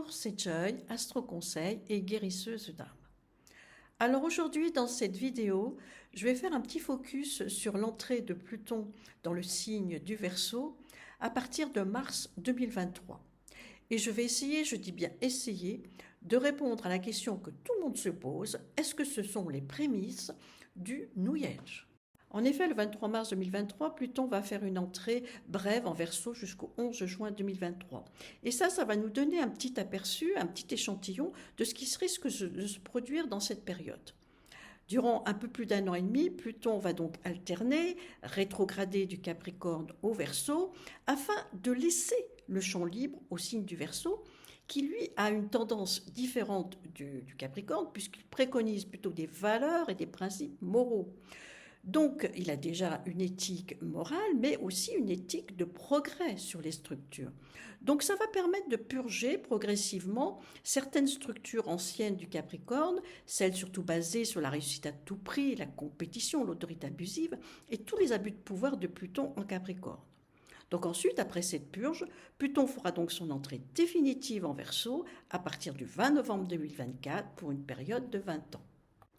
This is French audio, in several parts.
Bonjour, c'est Joy, astro-conseil et guérisseuse d'âme. Alors aujourd'hui, dans cette vidéo, je vais faire un petit focus sur l'entrée de Pluton dans le signe du Verseau à partir de mars 2023. Et je vais essayer, je dis bien essayer, de répondre à la question que tout le monde se pose, est-ce que ce sont les prémices du New Age ? En effet, le 23 mars 2023, Pluton va faire une entrée brève en Verseau jusqu'au 11 juin 2023. Et ça va nous donner un petit aperçu, un petit échantillon de ce qui risque de se produire dans cette période. Durant un peu plus d'un an et demi, Pluton va donc alterner, rétrograder du Capricorne au Verseau, afin de laisser le champ libre au signe du Verseau, qui lui a une tendance différente du Capricorne, puisqu'il préconise plutôt des valeurs et des principes moraux. Donc, il a déjà une éthique morale, mais aussi une éthique de progrès sur les structures. Donc, ça va permettre de purger progressivement certaines structures anciennes du Capricorne, celles surtout basées sur la réussite à tout prix, la compétition, l'autorité abusive et tous les abus de pouvoir de Pluton en Capricorne. Donc ensuite, après cette purge, Pluton fera donc son entrée définitive en Verseau à partir du 20 novembre 2024 pour une période de 20 ans.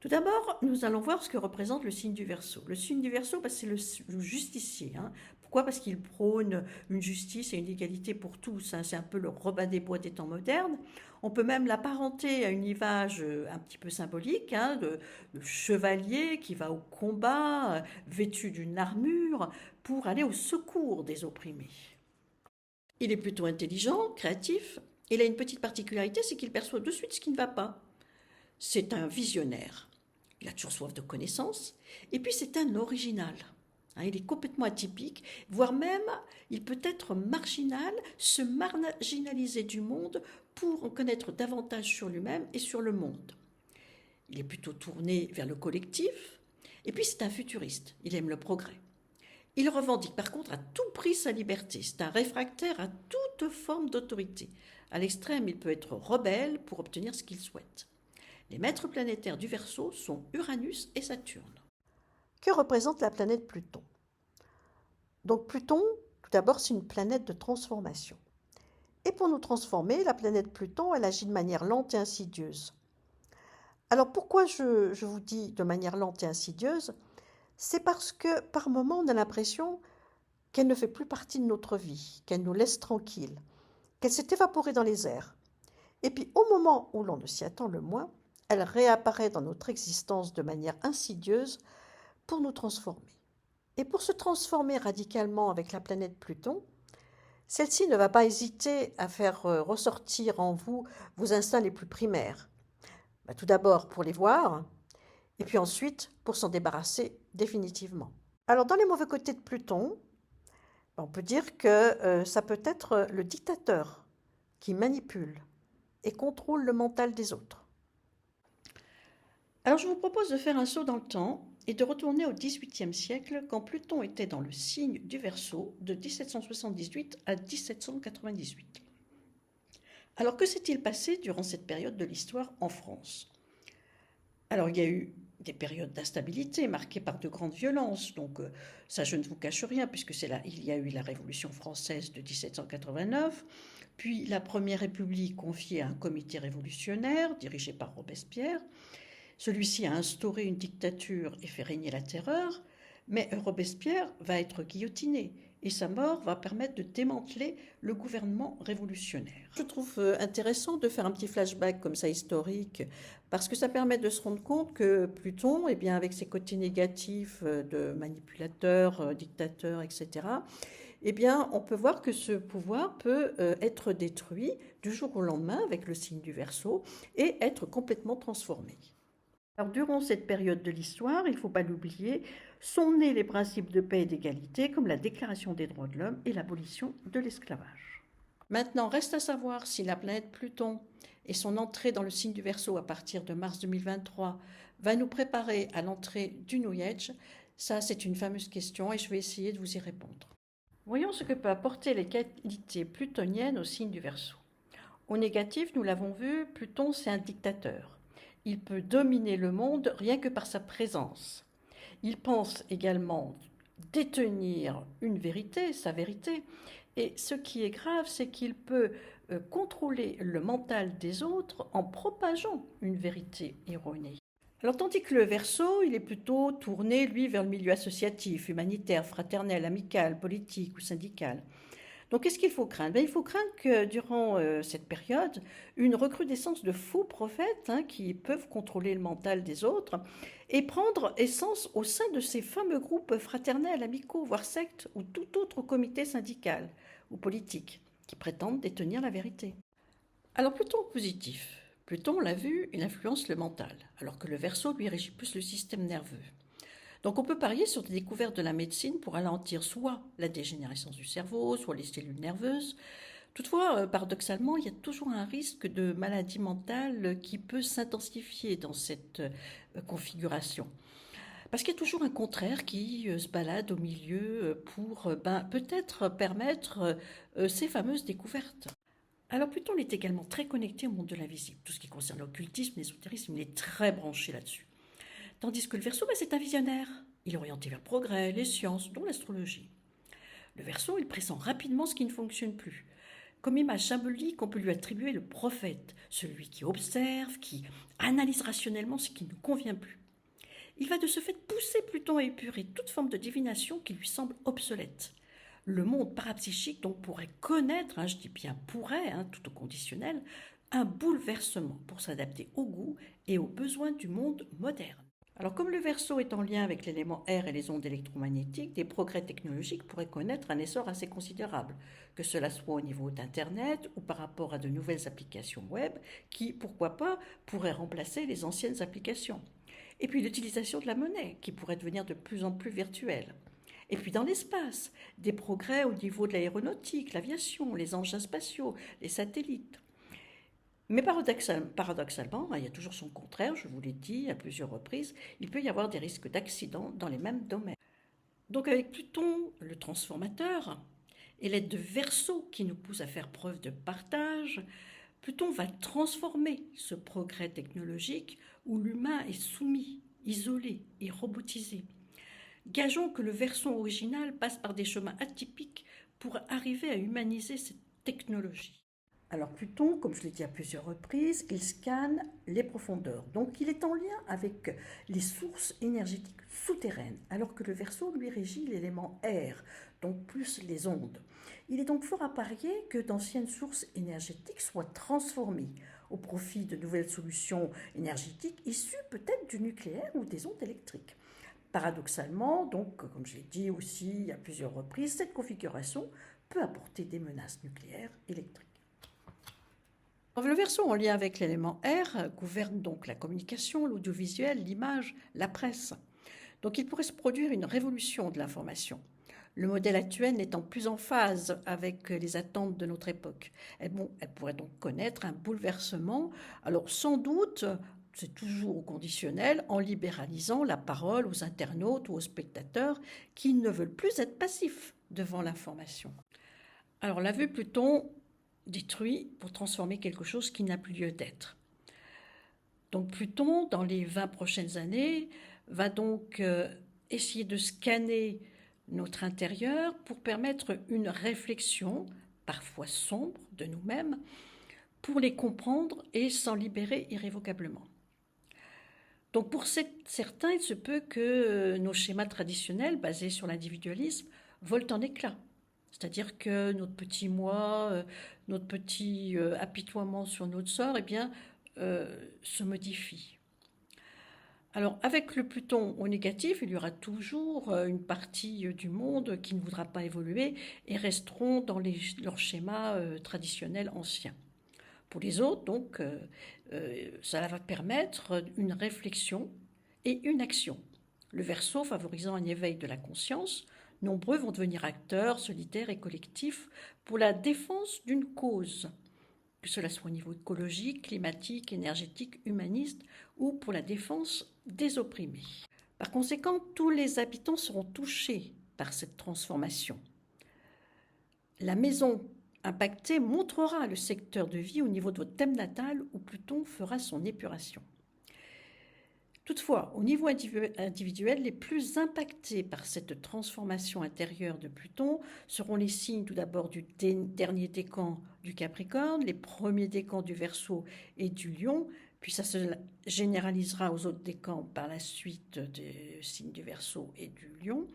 Tout d'abord, nous allons voir ce que représente le signe du Verseau. Le signe du Verseau, c'est le justicier. Pourquoi ? Parce qu'il prône une justice et une égalité pour tous. C'est un peu le Robin des Bois des temps modernes. On peut même l'apparenter à une image un petit peu symbolique, de chevalier qui va au combat, vêtu d'une armure, pour aller au secours des opprimés. Il est plutôt intelligent, créatif. Il a une petite particularité, c'est qu'il perçoit de suite ce qui ne va pas. C'est un visionnaire. Il a toujours soif de connaissances. Et puis c'est un original. Il est complètement atypique, voire même il peut être marginal, se marginaliser du monde pour en connaître davantage sur lui-même et sur le monde. Il est plutôt tourné vers le collectif. Et puis c'est un futuriste. Il aime le progrès. Il revendique par contre à tout prix sa liberté. C'est un réfractaire à toute forme d'autorité. À l'extrême, il peut être rebelle pour obtenir ce qu'il souhaite. Les maîtres planétaires du Verseau sont Uranus et Saturne. Que représente la planète Pluton ? Donc Pluton, tout d'abord, c'est une planète de transformation. Et pour nous transformer, la planète Pluton, elle agit de manière lente et insidieuse. Alors pourquoi je vous dis de manière lente et insidieuse ? C'est parce que par moments, on a l'impression qu'elle ne fait plus partie de notre vie, qu'elle nous laisse tranquilles, qu'elle s'est évaporée dans les airs. Et puis au moment où l'on ne s'y attend le moins, elle réapparaît dans notre existence de manière insidieuse pour nous transformer. Et pour se transformer radicalement avec la planète Pluton, celle-ci ne va pas hésiter à faire ressortir en vous vos instincts les plus primaires. Tout d'abord pour les voir, et puis ensuite pour s'en débarrasser définitivement. Alors dans les mauvais côtés de Pluton, on peut dire que ça peut être le dictateur qui manipule et contrôle le mental des autres. Alors je vous propose de faire un saut dans le temps et de retourner au XVIIIe siècle quand Pluton était dans le signe du Verseau de 1778 à 1798. Alors que s'est-il passé durant cette période de l'histoire en France ? Alors il y a eu des périodes d'instabilité marquées par de grandes violences, donc ça je ne vous cache rien puisque il y a eu la Révolution française de 1789, puis la Première République confiée à un comité révolutionnaire dirigé par Robespierre. Celui-ci a instauré une dictature et fait régner la terreur, mais Robespierre va être guillotiné et sa mort va permettre de démanteler le gouvernement révolutionnaire. Je trouve intéressant de faire un petit flashback comme ça historique parce que ça permet de se rendre compte que Pluton, avec ses côtés négatifs de manipulateur, dictateur, etc., on peut voir que ce pouvoir peut être détruit du jour au lendemain avec le signe du Verseau et être complètement transformé. Alors, durant cette période de l'histoire, il ne faut pas l'oublier, sont nés les principes de paix et d'égalité comme la Déclaration des droits de l'homme et l'abolition de l'esclavage. Maintenant, reste à savoir si la planète Pluton et son entrée dans le signe du Verseau à partir de mars 2023 va nous préparer à l'entrée du New Age. Ça, c'est une fameuse question et je vais essayer de vous y répondre. Voyons ce que peut apporter les qualités plutoniennes au signe du Verseau. Au négatif, nous l'avons vu, Pluton, c'est un dictateur. Il peut dominer le monde rien que par sa présence. Il pense également détenir une vérité, sa vérité. Et ce qui est grave, c'est qu'il peut contrôler le mental des autres en propageant une vérité erronée. Alors tandis que le Verseau, il est plutôt tourné, lui, vers le milieu associatif, humanitaire, fraternel, amical, politique ou syndical. Donc qu'est-ce qu'il faut craindre? Il faut craindre que durant cette période, une recrudescence de faux prophètes qui peuvent contrôler le mental des autres et prendre essence au sein de ces fameux groupes fraternels, amicaux, voire sectes ou tout autre comité syndical ou politique qui prétendent détenir la vérité. Alors Pluton positif. Pluton, on l'a vu, il influence le mental, alors que le Verseau, lui, régit plus le système nerveux. Donc on peut parier sur des découvertes de la médecine pour ralentir soit la dégénérescence du cerveau, soit les cellules nerveuses. Toutefois, paradoxalement, il y a toujours un risque de maladie mentale qui peut s'intensifier dans cette configuration. Parce qu'il y a toujours un contraire qui se balade au milieu pour peut-être permettre ces fameuses découvertes. Alors Pluton est également très connecté au monde de l'invisible. Tout ce qui concerne l'occultisme, l'ésotérisme, il est très branché là-dessus. Tandis que le Verseau, c'est un visionnaire. Il est orienté vers le progrès, les sciences, dont l'astrologie. Le Verseau, il pressent rapidement ce qui ne fonctionne plus. Comme image symbolique, on peut lui attribuer le prophète, celui qui observe, qui analyse rationnellement ce qui ne convient plus. Il va de ce fait pousser Pluton à épurer toute forme de divination qui lui semble obsolète. Le monde parapsychique donc pourrait connaître, je dis bien pourrait, tout au conditionnel, un bouleversement pour s'adapter au goût et aux besoins du monde moderne. Alors comme le Verseau est en lien avec l'élément R et les ondes électromagnétiques, des progrès technologiques pourraient connaître un essor assez considérable, que cela soit au niveau d'Internet ou par rapport à de nouvelles applications web qui, pourquoi pas, pourraient remplacer les anciennes applications. Et puis l'utilisation de la monnaie qui pourrait devenir de plus en plus virtuelle. Et puis dans l'espace, des progrès au niveau de l'aéronautique, l'aviation, les engins spatiaux, les satellites. Mais paradoxalement, il y a toujours son contraire, je vous l'ai dit à plusieurs reprises, il peut y avoir des risques d'accidents dans les mêmes domaines. Donc avec Pluton, le transformateur, et l'aide de Verseau qui nous pousse à faire preuve de partage, Pluton va transformer ce progrès technologique où l'humain est soumis, isolé et robotisé. Gageons que le Verseau original passe par des chemins atypiques pour arriver à humaniser cette technologie. Alors Pluton, comme je l'ai dit à plusieurs reprises, il scanne les profondeurs. Donc il est en lien avec les sources énergétiques souterraines, alors que le Verseau lui régit l'élément air, donc plus les ondes. Il est donc fort à parier que d'anciennes sources énergétiques soient transformées au profit de nouvelles solutions énergétiques issues peut-être du nucléaire ou des ondes électriques. Paradoxalement, donc, comme je l'ai dit aussi à plusieurs reprises, cette configuration peut apporter des menaces nucléaires électriques. Le Verseau, en lien avec l'élément R, gouverne donc la communication, l'audiovisuel, l'image, la presse. Donc il pourrait se produire une révolution de l'information. Le modèle actuel n'étant plus en phase avec les attentes de notre époque. Elle pourrait donc connaître un bouleversement, alors sans doute, c'est toujours au conditionnel, en libéralisant la parole aux internautes ou aux spectateurs qui ne veulent plus être passifs devant l'information. Alors la vue Pluton détruit pour transformer quelque chose qui n'a plus lieu d'être. Donc Pluton, dans les 20 prochaines années, va donc essayer de scanner notre intérieur pour permettre une réflexion, parfois sombre, de nous-mêmes, pour les comprendre et s'en libérer irrévocablement. Donc pour certains, il se peut que nos schémas traditionnels basés sur l'individualisme volent en éclats. C'est-à-dire que notre petit moi, notre petit apitoiement sur notre sort, se modifie. Alors, avec le Pluton au négatif, il y aura toujours une partie du monde qui ne voudra pas évoluer et resteront dans leurs schémas traditionnels anciens. Pour les autres, donc, ça va permettre une réflexion et une action. Le Verseau favorisant un éveil de la conscience, nombreux vont devenir acteurs, solitaires et collectifs pour la défense d'une cause, que cela soit au niveau écologique, climatique, énergétique, humaniste ou pour la défense des opprimés. Par conséquent, tous les habitants seront touchés par cette transformation. La maison impactée montrera le secteur de vie au niveau de votre thème natal où Pluton fera son épuration. Toutefois, au niveau individuel, les plus impactés par cette transformation intérieure de Pluton seront les signes tout d'abord du dernier décan du Capricorne, les premiers décans du Verseau et du Lion, puis ça se généralisera aux autres décans par la suite des signes du Verseau et du Lion,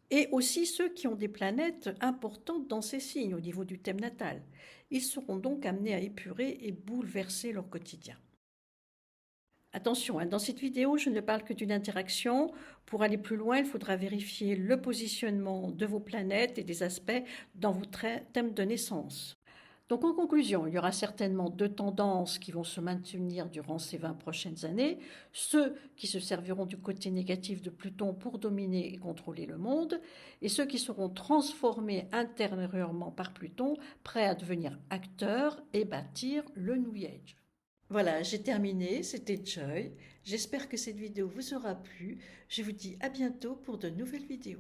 et aussi ceux qui ont des planètes importantes dans ces signes au niveau du thème natal. Ils seront donc amenés à épurer et bouleverser leur quotidien. Attention, dans cette vidéo, je ne parle que d'une interaction. Pour aller plus loin, il faudra vérifier le positionnement de vos planètes et des aspects dans votre thème de naissance. Donc en conclusion, il y aura certainement deux tendances qui vont se maintenir durant ces 20 prochaines années. Ceux qui se serviront du côté négatif de Pluton pour dominer et contrôler le monde, et ceux qui seront transformés intérieurement par Pluton, prêts à devenir acteurs et bâtir le New Age. Voilà, j'ai terminé, c'était Joy. J'espère que cette vidéo vous aura plu. Je vous dis à bientôt pour de nouvelles vidéos.